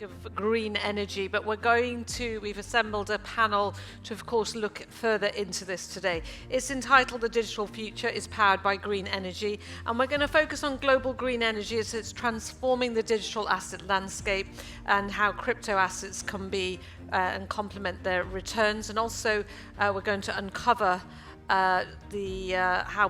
of green energy, but we've assembled a panel to, of course, look further into this today. It's entitled The Digital Future is Powered by Green Energy, and we're going to focus on global green energy as it's transforming the digital asset landscape and how crypto assets can be and complement their returns. And also, we're going to uncover how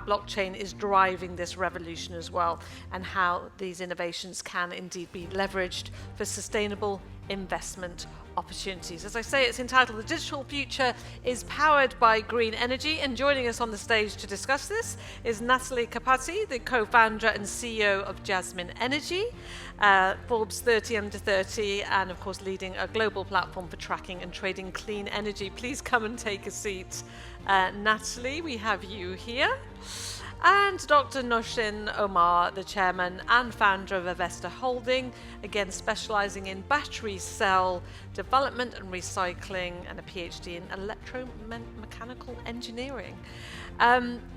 blockchain is driving this revolution as well, and how these innovations can indeed be leveraged for sustainable investment opportunities. As I say, it's entitled The Digital Future is Powered by Green Energy, and joining us on the stage to discuss this is Natalie Capatti, the co-founder and CEO of Jasmine Energy, Forbes 30 Under 30, and of course leading a global platform for tracking and trading clean energy. Please come and take a seat. Natalie, we have you here. And Dr. Noshin Omar, the chairman and founder of Avesta Holding, again specializing in battery cell development and recycling, and a PhD in electromechanical engineering.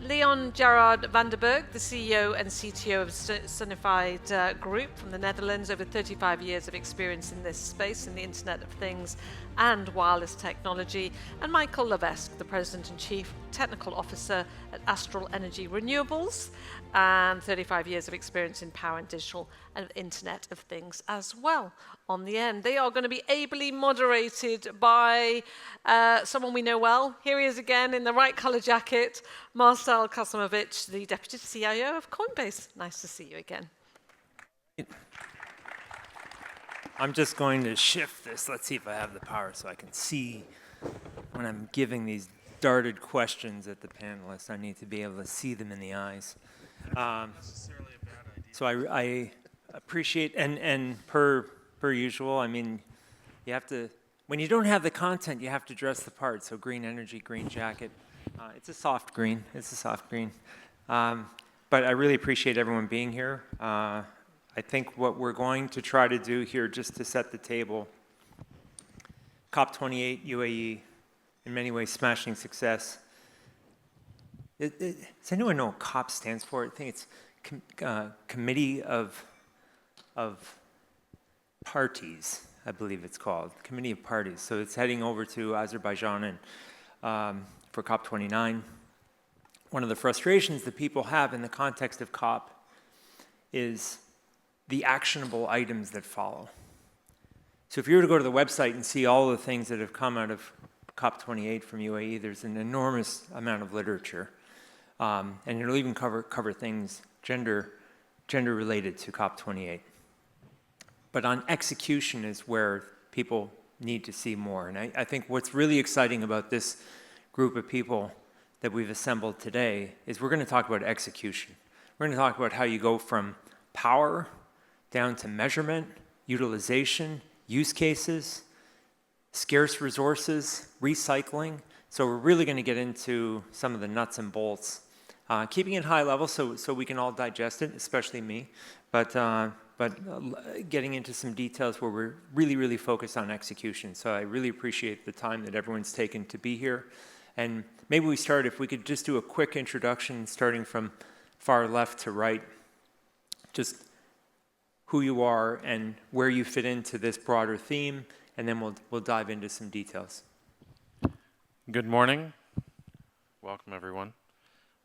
Leon Gerard van der Berg, the CEO and CTO of Sonified Group from the Netherlands, over 35 years of experience in this space, in the Internet of Things and wireless technology. And Michael Levesque, the President and Chief Technical Officer at Astral Energy Renewables, and 35 years of experience in power and digital and Internet of Things as well. On the end, they are going to be ably moderated by someone we know well. Here he is again in the right color jacket, Marcel Kasimovich, the Deputy CIO of Coinbase. Nice to see you again. I'm just going to shift this. Let's see if I have the power so I can see when I'm giving these darted questions at the panelists. I need to be able to see them in the eyes. So I appreciate, and per usual, I mean, you have to, when you don't have the content, you have to dress the part. So green energy, green jacket. It's a soft green. It's a soft green. But I really appreciate everyone being here. I think what we're going to try to do here, just to set the table, COP28 UAE, in many ways smashing success. Does anyone know what COP stands for? I think it's Committee of Parties, I believe it's called, Committee of Parties. So it's heading over to Azerbaijan and for COP29. One of the frustrations that people have in the context of COP is the actionable items that follow. So if you were to go to the website and see all the things that have come out of COP28 from UAE, there's an enormous amount of literature. And it'll even cover things gender related to COP28. But on execution is where people need to see more. And I think what's really exciting about this group of people that we've assembled today is we're going to talk about execution. We're going to talk about how you go from power down to measurement, utilization, use cases, scarce resources, recycling. So we're really going to get into some of the nuts and bolts, keeping it high level so we can all digest it, especially me, but getting into some details where we're really focused on execution. So I really appreciate the time that everyone's taken to be here. And maybe we start, if we could just do a quick introduction, starting from far left to right, just who you are and where you fit into this broader theme, and then we'll dive into some details. Good morning. Welcome, everyone.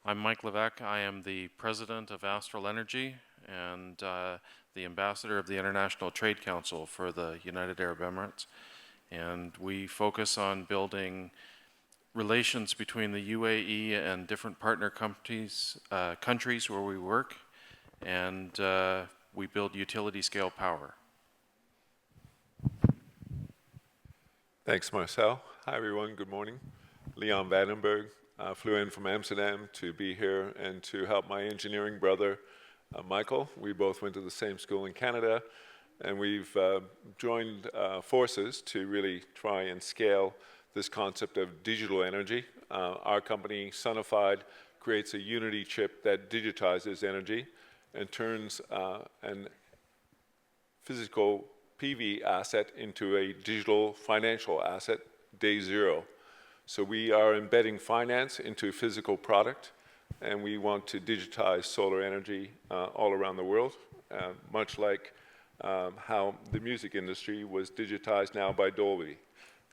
I'm Mike Levesque. I am the president of Astral Energy and the ambassador of the International Trade Council for the United Arab Emirates. And we focus on building relations between the UAE and different partner countries where we work, and we build utility scale power. Thanks, Marcel. Hi, everyone. Good morning. Leon van den Berg. Flew in from Amsterdam to be here and to help my engineering brother, Michael. We both went to the same school in Canada, and we've joined forces to really try and scale this concept of digital energy. Our company, Sonified, creates a Unity chip that digitizes energy and turns an physical PV asset into a digital financial asset, day zero. So we are embedding finance into a physical product, and we want to digitize solar energy all around the world, much like how the music industry was digitized now by Dolby.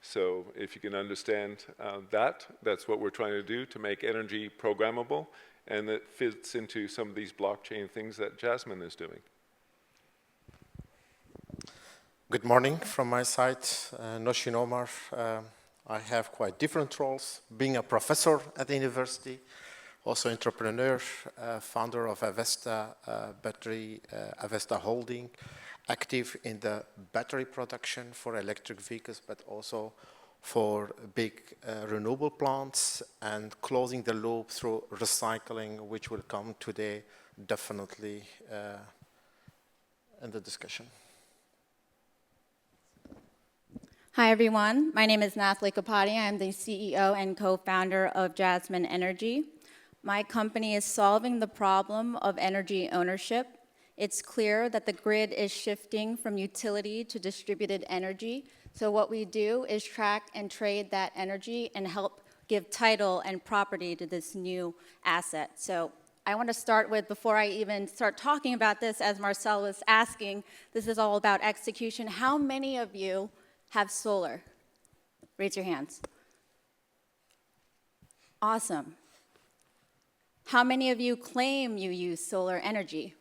So if you can understand that's what we're trying to do to make energy programmable, and it fits into some of these blockchain things that Jasmine is doing. Good morning from my side, Noshin Omar. I have quite different roles, being a professor at the university, also entrepreneur, founder of Avesta Battery, Avesta Holding, active in the battery production for electric vehicles, but also for big renewable plants, and closing the loop through recycling, which will come today definitely in the discussion. Hi, everyone. My name is Nathalie Kapadi. I'm the CEO and co-founder of Jasmine Energy. My company is solving the problem of energy ownership. It's clear that the grid is shifting from utility to distributed energy. So what we do is track and trade that energy and help give title and property to this new asset. So I want to start with, before I even start talking about this, as Marcel was asking, this is all about execution. How many of you have solar? Raise your hands. Awesome. How many of you claim you use solar energy?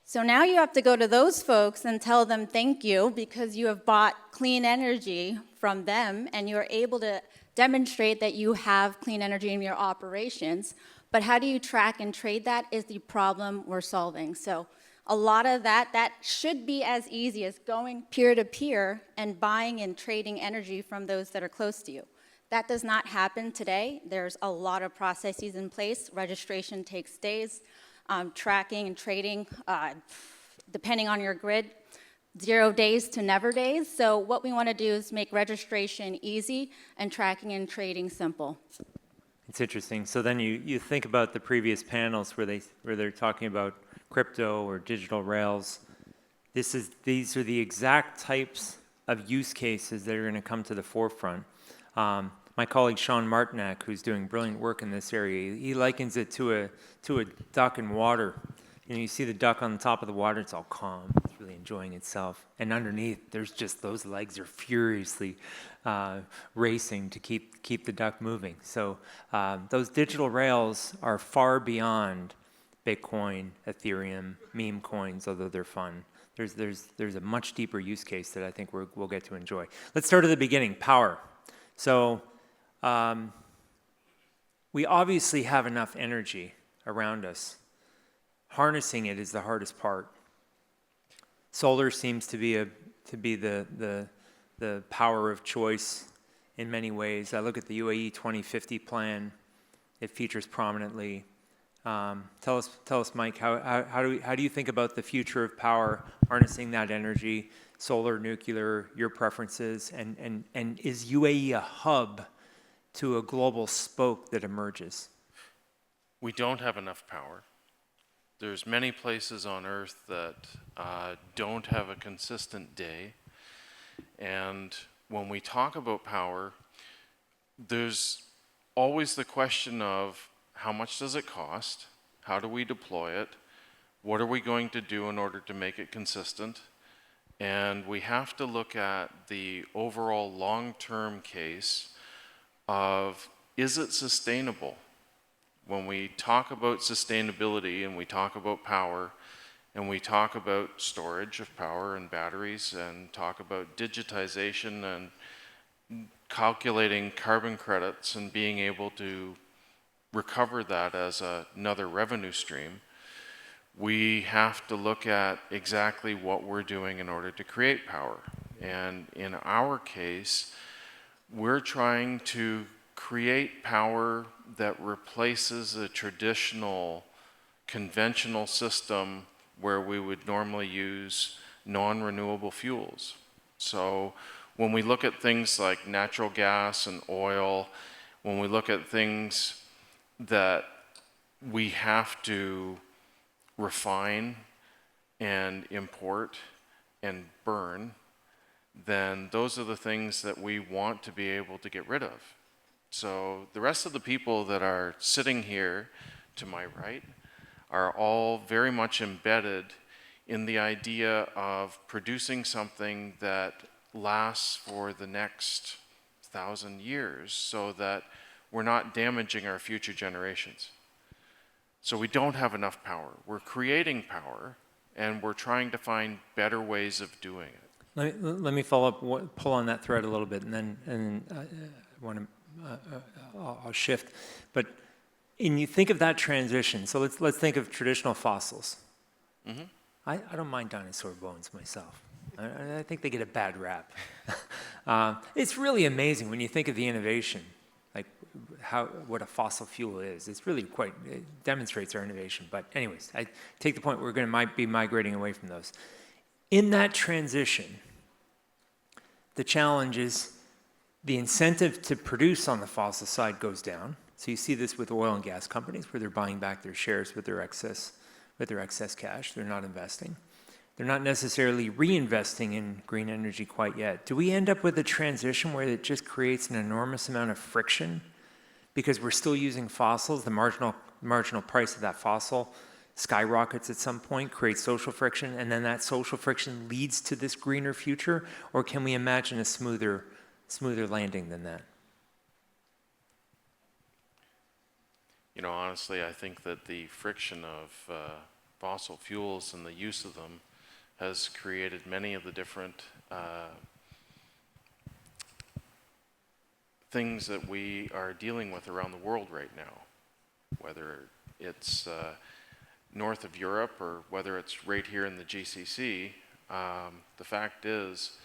So now you have to go to those folks and tell them thank you because you have bought clean energy from them and you're able to demonstrate that you have clean energy in your operations. But how do you track and trade that is the problem we're solving. So a lot of that should be as easy as going peer-to-peer and buying and trading energy from those that are close to you. That does not happen today. There's a lot of processes in place. Registration takes days. Tracking and trading, depending on your grid, 0 days to never days. So what we want to do is make registration easy and tracking and trading simple. It's interesting. So then you think about the previous panels where they're talking about crypto or digital rails. These are the exact types of use cases that are going to come to the forefront. My colleague Sean Martinak, who's doing brilliant work in this area, he likens it to a duck in water. You see the duck on the top of the water, it's all calm, it's really enjoying itself. And underneath, there's just those legs are furiously racing to keep the duck moving. So those digital rails are far beyond Bitcoin, Ethereum, meme coins, although they're fun. There's a much deeper use case that I think we'll get to enjoy. Let's start at the beginning, power. So we obviously have enough energy around us. Harnessing it is the hardest part. Solar seems to be the power of choice in many ways. I look at the UAE 2050 plan; it features prominently. Tell us, Mike, how do you think about the future of power, harnessing that energy, solar, nuclear, your preferences, and is UAE a hub to a global spoke that emerges? We don't have enough power. There's many places on Earth that don't have a consistent day. And when we talk about power, there's always the question of how much does it cost? How do we deploy it? What are we going to do in order to make it consistent? And we have to look at the overall long-term case of, is it sustainable? When we talk about sustainability and we talk about power and we talk about storage of power and batteries and talk about digitization and calculating carbon credits and being able to recover that as another revenue stream, we have to look at exactly what we're doing in order to create power. And in our case, we're trying to create power that replaces a traditional conventional system where we would normally use non-renewable fuels. So when we look at things like natural gas and oil, when we look at things that we have to refine and import and burn, then those are the things that we want to be able to get rid of. So the rest of the people that are sitting here to my right are all very much embedded in the idea of producing something that lasts for the next 1,000 years so that we're not damaging our future generations. So we don't have enough power. We're creating power, and we're trying to find better ways of doing it. Let me follow up, pull on that thread a little bit, and then I'll shift. But and you think of that transition. So let's think of traditional fossils. Mm-hmm. I don't mind dinosaur bones myself. I think they get a bad rap. It's really amazing when you think of the innovation, like what a fossil fuel is. It's really it demonstrates our innovation. But anyways, I take the point we're going to be migrating away from those. In that transition, the challenge is the incentive to produce on the fossil side goes down. So you see this with oil and gas companies where they're buying back their shares with their excess cash. They're not investing. They're not necessarily reinvesting in green energy quite yet. Do we end up with a transition where it just creates an enormous amount of friction because we're still using fossils? The marginal price of that fossil skyrockets at some point, creates social friction, and then that social friction leads to this greener future? Or can we imagine a smoother landing than that? You know, honestly, I think that the friction of fossil fuels and the use of them has created many of the different things that we are dealing with around the world right now, whether it's north of Europe or whether it's right here in the GCC. The fact is,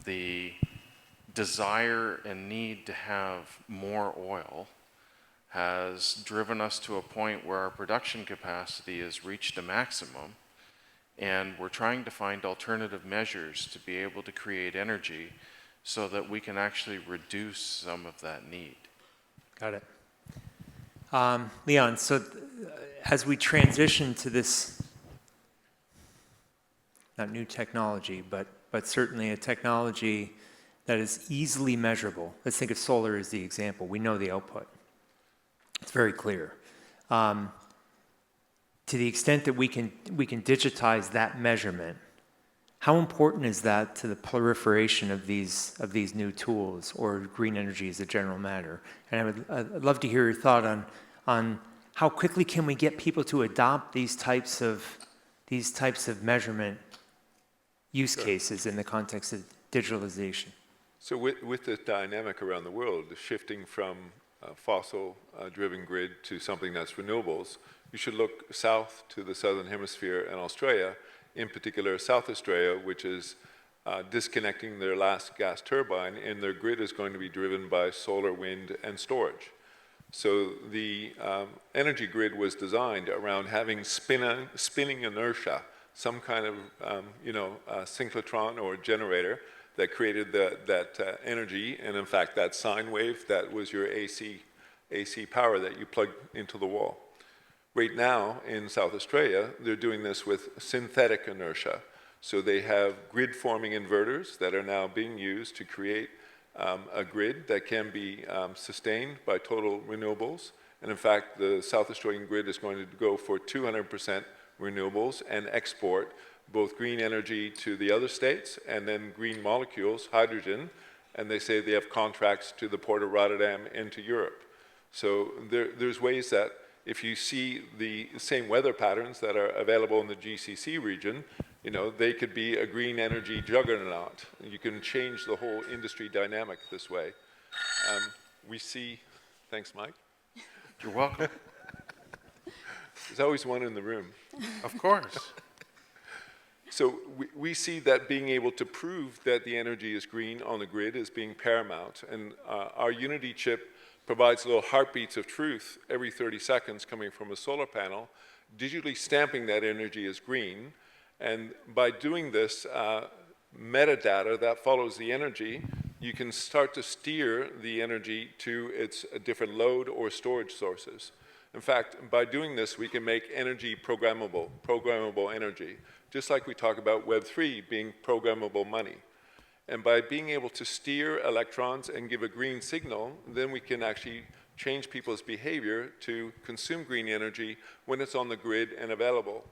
the desire and need to have more oil has driven us to a point where our production capacity has reached a maximum, and we're trying to find alternative measures to be able to create energy so that we can actually reduce some of that need. Got it. Leon, so as we transition to this, not new technology, but certainly a technology that is easily measurable. Let's think of solar as the example. We know the output. It's very clear. To the extent that we can digitize that measurement, how important is that to the proliferation of these new tools or green energy as a general matter? And I'd love to hear your thought on how quickly can we get people to adopt these types of measurement use cases in the context of digitalization. So with the dynamic around the world, shifting from fossil-driven grid to something that's renewables, you should look south to the southern hemisphere and Australia, in particular South Australia, which is disconnecting their last gas turbine, and their grid is going to be driven by solar, wind, and storage. So the energy grid was designed around having spinning inertia, some kind of synchrotron or generator that created that energy, and in fact that sine wave, that was your AC power that you plug into the wall. Right now in South Australia, they're doing this with synthetic inertia. So they have grid-forming inverters that are now being used to create a grid that can be sustained by total renewables. And in fact, the South Australian grid is going to go for 200% renewables and export both green energy to the other states and then green molecules, hydrogen, and they say they have contracts to the Port of Rotterdam and to Europe. So there's ways that if you see the same weather patterns that are available in the GCC region, they could be a green energy juggernaut. You can change the whole industry dynamic this way. We see, thanks Mike. You're welcome. There's always one in the room. Of course. So we see that being able to prove that the energy is green on the grid is being paramount. And our Unity chip provides little heartbeats of truth every 30 seconds coming from a solar panel, digitally stamping that energy as green. And by doing this metadata that follows the energy, you can start to steer the energy to its different load or storage sources. In fact, by doing this, we can make energy programmable energy, just like we talk about Web3 being programmable money. And by being able to steer electrons and give a green signal, then we can actually change people's behavior to consume green energy when it's on the grid and available.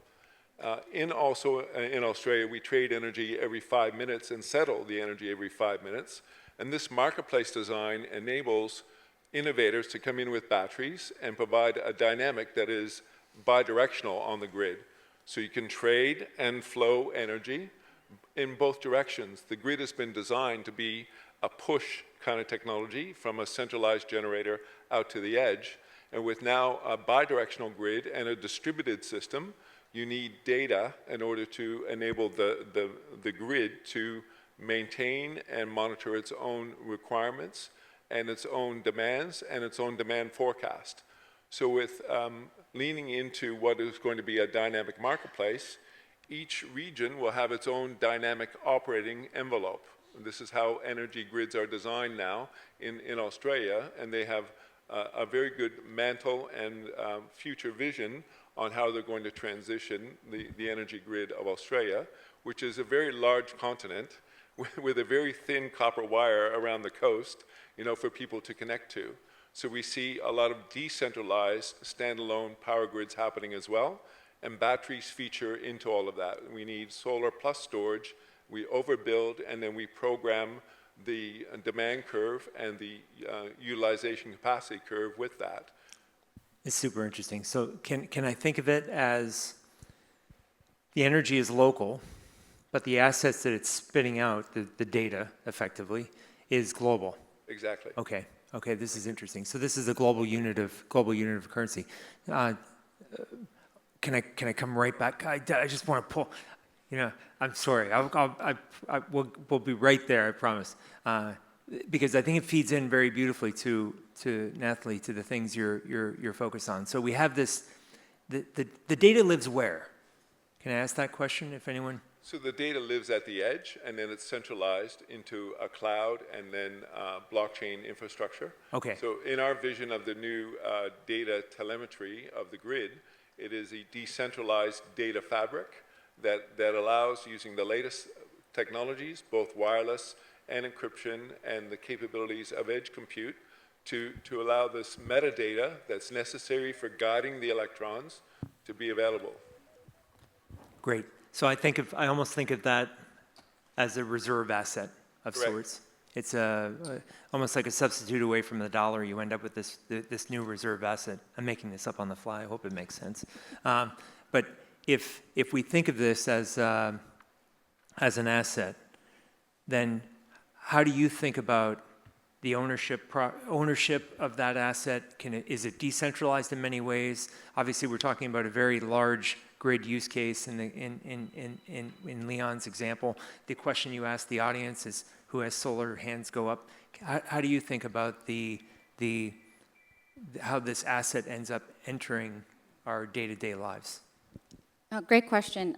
In Australia, we trade energy every 5 minutes and settle the energy every 5 minutes. And this marketplace design enables innovators to come in with batteries and provide a dynamic that is bidirectional on the grid. So you can trade and flow energy in both directions. The grid has been designed to be a push kind of technology from a centralized generator out to the edge. And with now a bidirectional grid and a distributed system, you need data in order to enable the grid to maintain and monitor its own requirements and its own demands and its own demand forecast. So with leaning into what is going to be a dynamic marketplace, each region will have its own dynamic operating envelope. This is how energy grids are designed now in Australia, and they have a very good mantle and future vision on how they're going to transition the energy grid of Australia, which is a very large continent with a very thin copper wire around the coast, for people to connect to. So we see a lot of decentralized standalone power grids happening as well, and batteries feature into all of that. We need solar plus storage, we overbuild, and then we program the demand curve and the utilization capacity curve with that. It's super interesting. So can I think of it as the energy is local, but the assets that it's spitting out, the data effectively, is global? Exactly. Okay, this is interesting. So this is a global unit of currency. Can I come right back? I just want to pull. I'm sorry. We'll be right there. I promise. Because I think it feeds in very beautifully to Nathalie, to the things you're focused on. So we have this. The data lives where? Can I ask that question? If anyone. So the data lives at the edge, and then it's centralized into a cloud and then blockchain infrastructure. Okay. So in our vision of the new data telemetry of the grid, it is a decentralized data fabric that allows, using the latest technologies, both wireless and encryption and the capabilities of edge compute, to allow this metadata that's necessary for guiding the electrons to be available. Great. So I almost think of that as a reserve asset of Correct. sorts. It's almost like a substitute away from the dollar. You end up with this new reserve asset. I'm making this up on the fly. I hope it makes sense. But if we think of this as an asset, then how do you think about the ownership of that asset? Is it decentralized in many ways? Obviously, we're talking about a very large grid use case in Leon's example. The question you asked the audience is, who has solar? Hands go up. How do you think about how this asset ends up entering our day-to-day lives? Oh, great question.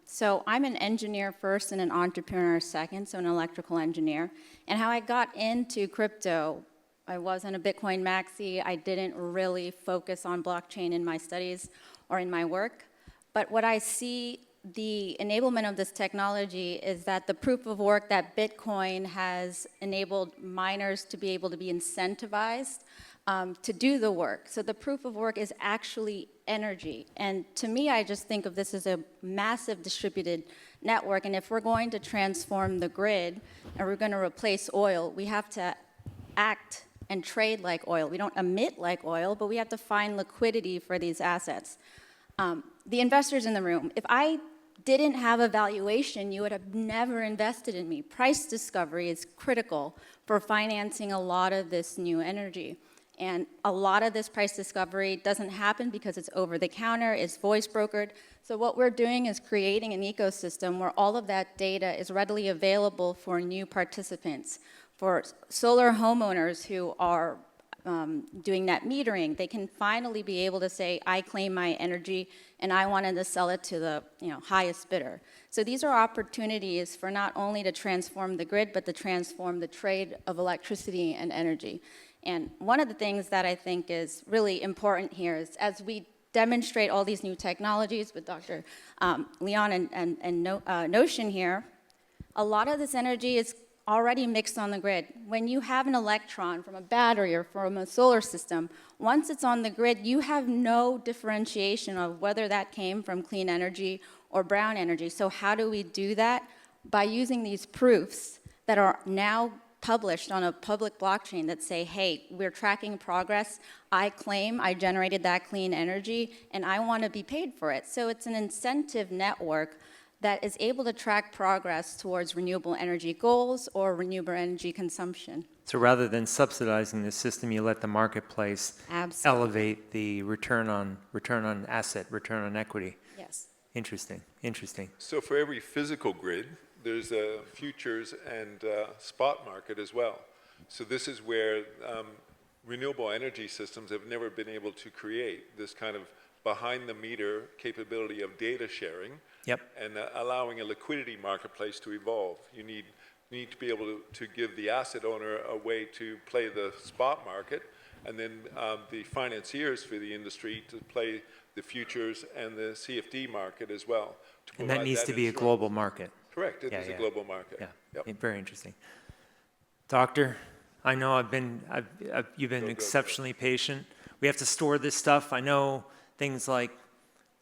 So I'm an engineer first and an entrepreneur second, so an electrical engineer. And how I got into crypto, I wasn't a Bitcoin maxi. I didn't really focus on blockchain in my studies or in my work. But what I see the enablement of this technology is that the proof of work that Bitcoin has enabled miners to be able to be incentivized to do the work. So the proof of work is actually energy. And to me, I just think of this as a massive distributed network. And if we're going to transform the grid and we're going to replace oil, we have to act and trade like oil. We don't emit like oil, but we have to find liquidity for these assets. The investors in the room, if I didn't have a valuation, you would have never invested in me. Price discovery is critical for financing a lot of this new energy. And a lot of this price discovery doesn't happen because it's over the counter, it's voice brokered. So what we're doing is creating an ecosystem where all of that data is readily available for new participants. For solar homeowners who are doing net metering, they can finally be able to say, I claim my energy and I wanted to sell it to the highest bidder. So these are opportunities for not only to transform the grid, but to transform the trade of electricity and energy. And one of the things that I think is really important here is as we demonstrate all these new technologies with Dr. Leon and Notion here, a lot of this energy is already mixed on the grid. When you have an electron from a battery or from a solar system, once it's on the grid, you have no differentiation of whether that came from clean energy or brown energy. So how do we do that? By using these proofs that are now published on a public blockchain that say, hey, we're tracking progress. I claim I generated that clean energy, and I want to be paid for it. So it's an incentive network that is able to track progress towards renewable energy goals or renewable energy consumption. So rather than subsidizing the system, you let the marketplace Absolutely. elevate the return on asset, return on equity. Yes. Interesting, interesting. So for every physical grid, there's a futures and spot market as well. So this is where renewable energy systems have never been able to create this kind of behind-the-meter capability of data sharing. Yep. And allowing a liquidity marketplace to evolve. You need to be able to give the asset owner a way to play the spot market, and then the financiers for the industry to play the futures and the CFD market as well. And that needs to be a global market. Correct, it is a global market. Yeah, very interesting. Doctor, I know you've been exceptionally patient. We have to store this stuff. I know things like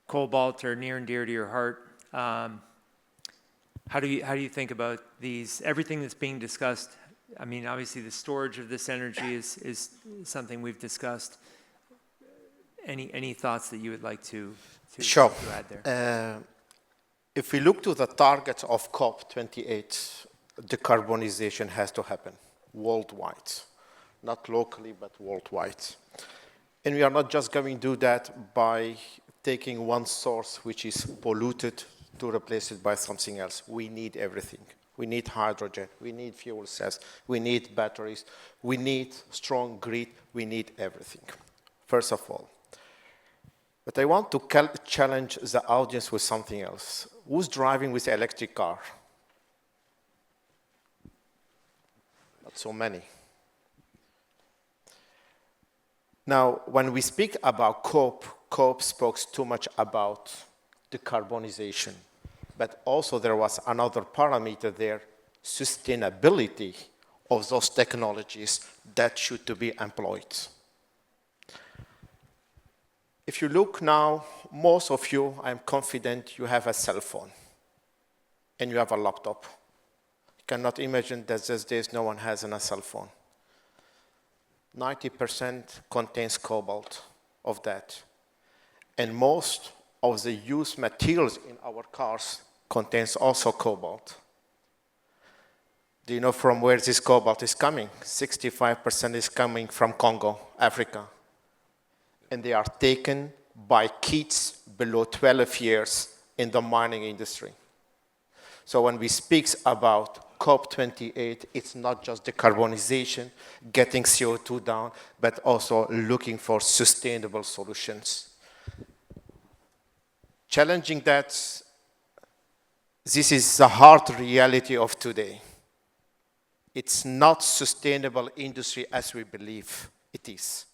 cobalt are near and dear to your heart. How do you think about these, everything that's being discussed? I mean, obviously the storage of this energy is something we've discussed. Any thoughts that you would like to Sure. add there? If we look to the targets of COP28, decarbonization has to happen worldwide, not locally, but worldwide. And we are not just going to do that by taking one source which is polluted to replace it by something else. We need everything. We need hydrogen, we need fuel cells, we need batteries, we need strong grid, we need everything, first of all. But I want to challenge the audience with something else. Who's driving with electric car? Not so many. Now, when we speak about COP spoke too much about decarbonization, but also there was another parameter there, sustainability of those technologies that should to be employed. If you look now, most of you, I'm confident you have a cell phone and you have a laptop. You cannot imagine that these days no one has a cell phone. 90% contains cobalt of that. And most of the used materials in our cars contains also cobalt. Do you know from where this cobalt is coming? 65% is coming from Congo, Africa. And they are taken by kids below 12 years in the mining industry. So when we speak about COP28, it's not just decarbonization, getting CO2 down, but also looking for sustainable solutions. Challenging that, this is the hard reality of today. It's not sustainable industry as we believe it is.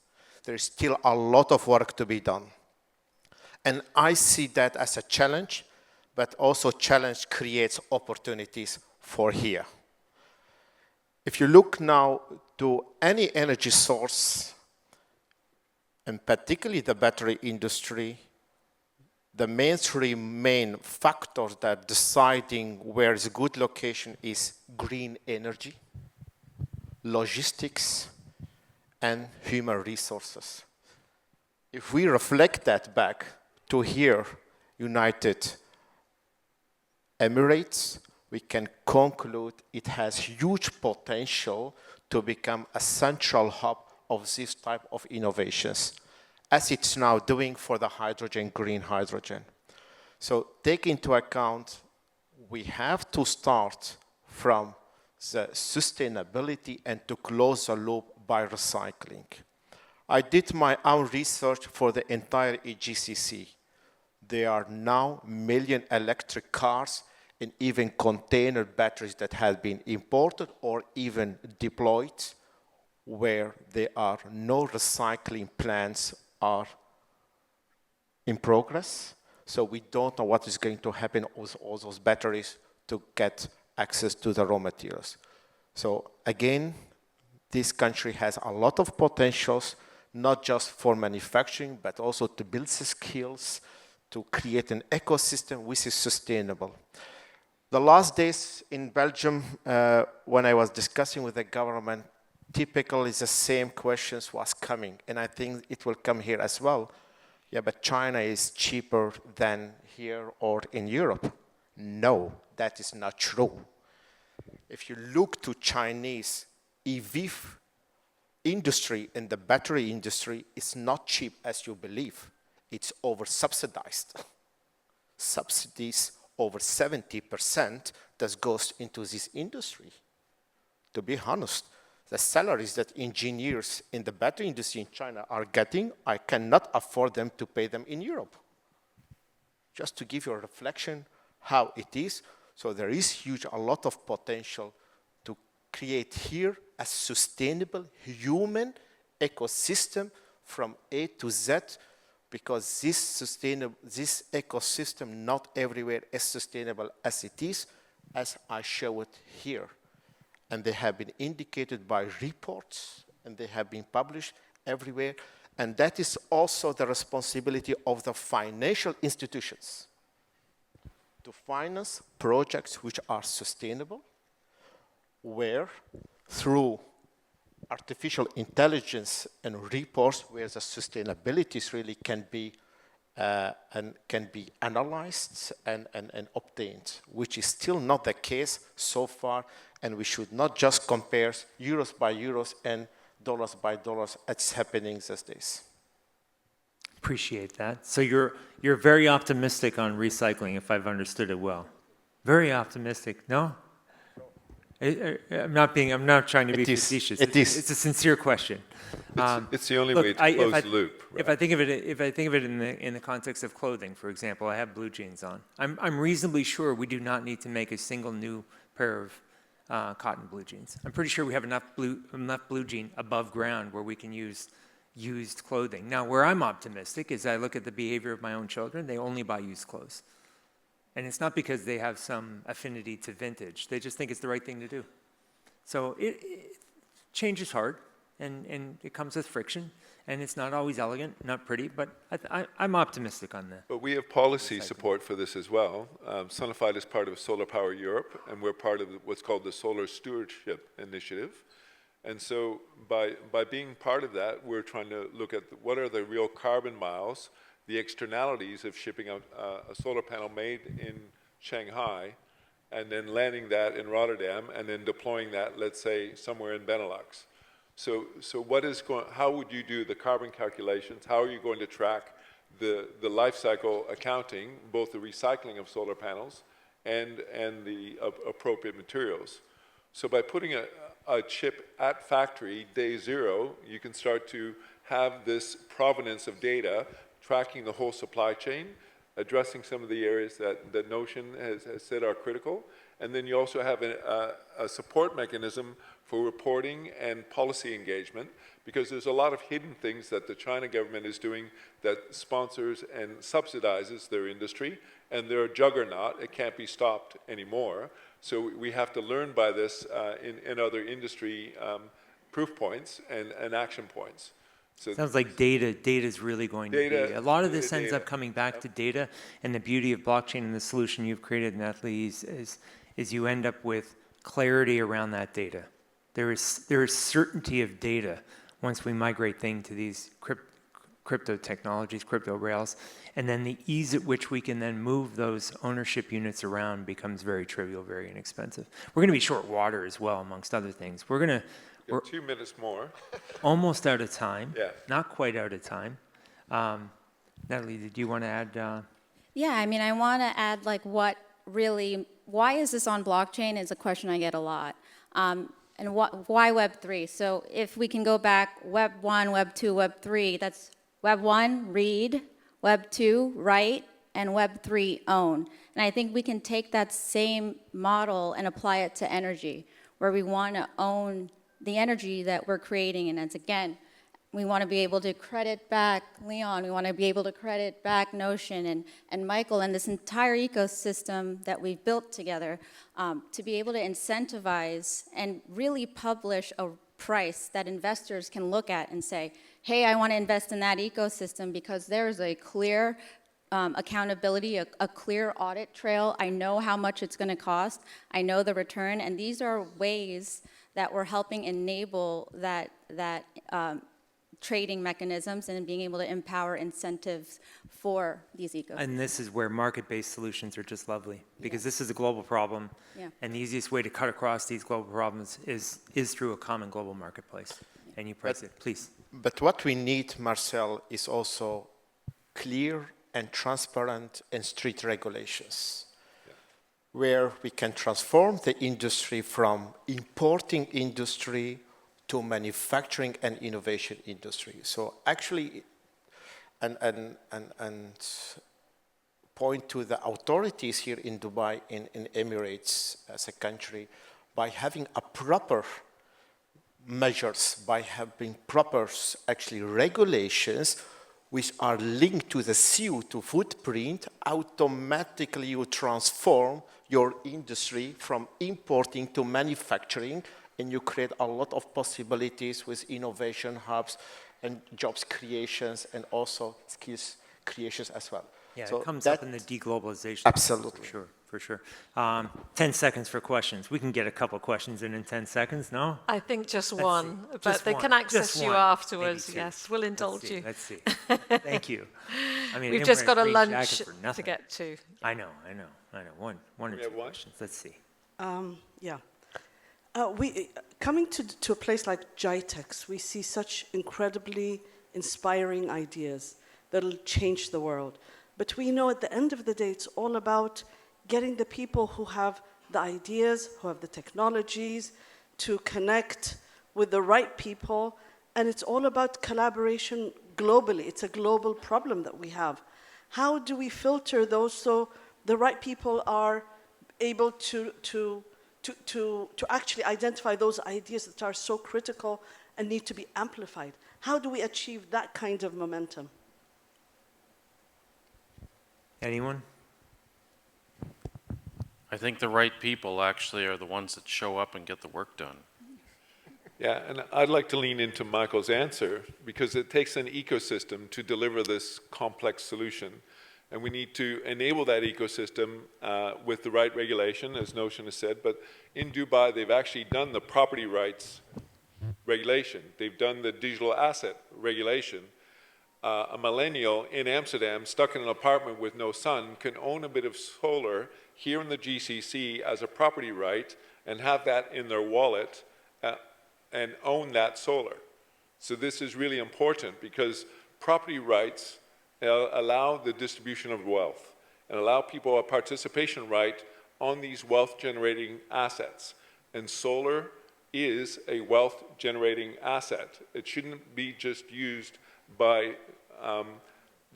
There's still a lot of work to be done. And I see that as a challenge, but also challenge creates opportunities for here. If you look now to any energy source, and particularly the battery industry, the main factors that deciding where is a good location is green energy, logistics, and human resources. If we reflect that back to here, United Emirates, we can conclude it has huge potential to become a central hub of this type of innovations, as it's now doing for the hydrogen, green hydrogen. So take into account, we have to start from the sustainability and to close the loop by recycling. I did my own research for the entire EGCC. There are now 1 million electric cars and even container batteries that have been imported or even deployed where there are no recycling plants are in progress. So we don't know what is going to happen with all those batteries to get access to the raw materials. So again, this country has a lot of potentials, not just for manufacturing, but also to build the skills, to create an ecosystem which is sustainable. The last days in Belgium, when I was discussing with the government, typically the same questions was coming, and I think it will come here as well. Yeah, but China is cheaper than here or in Europe. No, that is not true. If you look to Chinese EV industry and the battery industry, it's not cheap as you believe. It's over-subsidized. Subsidies over 70% that goes into this industry. To be honest, the salaries that engineers in the battery industry in China are getting, I cannot afford them to pay them in Europe. Just to give you a reflection how it is. So there is a lot of potential to create here a sustainable human ecosystem from A to Z, because this ecosystem not everywhere is sustainable as it is, as I show it here. And they have been indicated by reports, and they have been published everywhere. And that is also the responsibility of the financial institutions to finance projects which are sustainable, where through artificial intelligence and reports where the sustainability really can be analyzed and obtained, which is still not the case so far, and we should not just compare euros by euros and dollars by dollars as happening these days. Appreciate that. So you're very optimistic on recycling, if I've understood it well. Very optimistic, no? I'm not trying to be facetious. It's a sincere question. It's the only way to close the loop. Right? If I think of it in the context of clothing, for example, I have blue jeans on. I'm reasonably sure we do not need to make a single new pair of cotton blue jeans. I'm pretty sure we have enough blue jean above ground where we can use used clothing. Now, where I'm optimistic is I look at the behavior of my own children. They only buy used clothes. And it's not because they have some affinity to vintage. They just think it's the right thing to do. So change is hard, and it comes with friction, and it's not always elegant, not pretty, but I'm optimistic on that. But we have policy support for this as well. Sonified is part of Solar Power Europe, and we're part of what's called the Solar Stewardship Initiative. And so by being part of that, we're trying to look at what are the real carbon miles, the externalities of shipping a solar panel made in Shanghai and then landing that in Rotterdam and then deploying that, let's say, somewhere in Benelux. So how would you do the carbon calculations? How are you going to track the life cycle accounting, both the recycling of solar panels and the appropriate materials? So by putting a chip at factory, day zero, you can start to have this provenance of data tracking the whole supply chain, addressing some of the areas that Notion has said are critical. And then you also have a support mechanism for reporting and policy engagement, because there's a lot of hidden things that the China government is doing that sponsors and subsidizes their industry, and they're a juggernaut. It can't be stopped anymore. So we have to learn by this in other industry proof points and action points. So sounds like data is really going to be. A lot of this ends up coming back to data, and the beauty of blockchain and the solution you've created, Nathalie, is you end up with clarity around that data. There is certainty of data once we migrate things to these crypto technologies, crypto rails, and then the ease at which we can then move those ownership units around becomes very trivial, very inexpensive. We're going to be short water as well, amongst other things. We're 2 minutes more. Almost out of time. Yeah. Not quite out of time. Nathalie, did you want to add? Yeah, I mean, I want to add why is this on blockchain is a question I get a lot. And why Web3? So if we can go back, Web 1, Web 2, Web 3, that's Web 1, read, Web 2, write, and Web 3, own. And I think we can take that same model and apply it to energy, where we want to own the energy that we're creating. And it's, again, we want to be able to credit back Leon, we want to be able to credit back Notion and Michael and this entire ecosystem that we've built together to be able to incentivize and really publish a price that investors can look at and say, hey, I want to invest in that ecosystem because there's a clear accountability, a clear audit trail. I know how much it's going to cost. I know the return, and these are ways that we're helping enable that trading mechanisms and being able to empower incentives for these ecosystems. And this is where market-based solutions are just lovely, because this is a global problem. Yeah. And the easiest way to cut across these global problems is through a common global marketplace. And you price it, please. But what we need, Marcel, is also clear and transparent and strict regulations, where we can transform the industry from importing industry to manufacturing and innovation industry. So actually, and point to the authorities here in Dubai, in Emirates as a country, by having a proper measures, by having proper actually regulations which are linked to the CO2 footprint, automatically you transform your industry from importing to manufacturing, and you create a lot of possibilities with innovation hubs and jobs creations and also skills creations as well. Yeah, So it comes that- up in the deglobalization. Absolutely. For sure. 10 seconds for questions. We can get a couple of questions in 10 seconds, no? I think just Let's one, see. but Just they one. can access Just you one. afterwards. Maybe two. Yes, we'll indulge you. Let's see. Thank you. I mean, I We've didn't just wear got a green lunch jacket for to nothing. get to. I know. One or We two have one? questions. Let's see. Yeah. Coming to a place like GITEX, we see such incredibly inspiring ideas that'll change the world. But we know at the end of the day, it's all about getting the people who have the ideas, who have the technologies, to connect with the right people. And it's all about collaboration globally. It's a global problem that we have. How do we filter those so the right people are able to actually identify those ideas that are so critical and need to be amplified? How do we achieve that kind of momentum? Anyone? I think the right people actually are the ones that show up and get the work done. Yeah, and I'd like to lean into Michael's answer, because it takes an ecosystem to deliver this complex solution. And we need to enable that ecosystem with the right regulation, as Notion has said. But in Dubai, they've actually done the property rights regulation. They've done the digital asset regulation. A millennial in Amsterdam, stuck in an apartment with no sun, can own a bit of solar here in the GCC as a property right and have that in their wallet and own that solar. So this is really important, because property rights allow the distribution of wealth and allow people a participation right on these wealth-generating assets. And solar is a wealth-generating asset. It shouldn't be just used by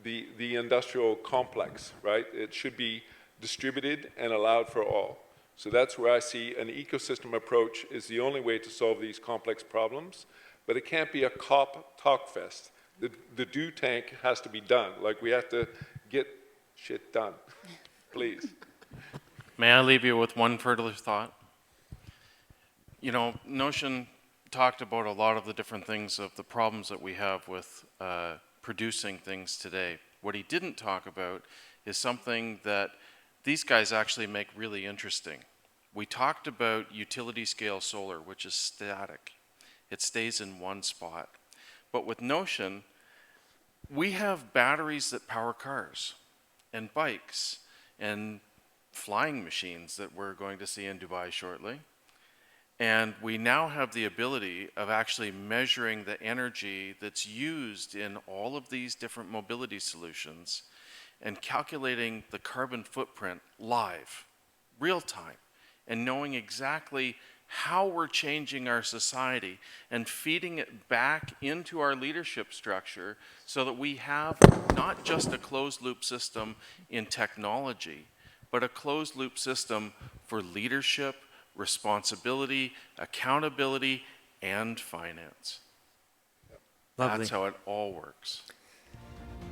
the industrial complex, right? It should be distributed and allowed for all. So that's where I see an ecosystem approach is the only way to solve these complex problems, but it can't be a COP talk fest. The do tank has to be done. Like, we have to get shit done. Please. May I leave you with one further thought? You know, Notion talked about a lot of the different things of the problems that we have with producing things today. What he didn't talk about is something that these guys actually make really interesting. We talked about utility scale solar, which is static. It stays in one spot. But with Notion, we have batteries that power cars and bikes and flying machines that we're going to see in Dubai shortly. And we now have the ability of actually measuring the energy that's used in all of these different mobility solutions and calculating the carbon footprint live, real time, and knowing exactly how we're changing our society and feeding it back into our leadership structure so that we have not just a closed loop system in technology, but a closed loop system for leadership, responsibility, accountability, and finance. Lovely. That's how it all works.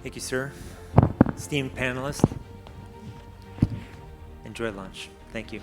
Thank you, sir. Esteemed panelists, enjoy lunch. Thank you.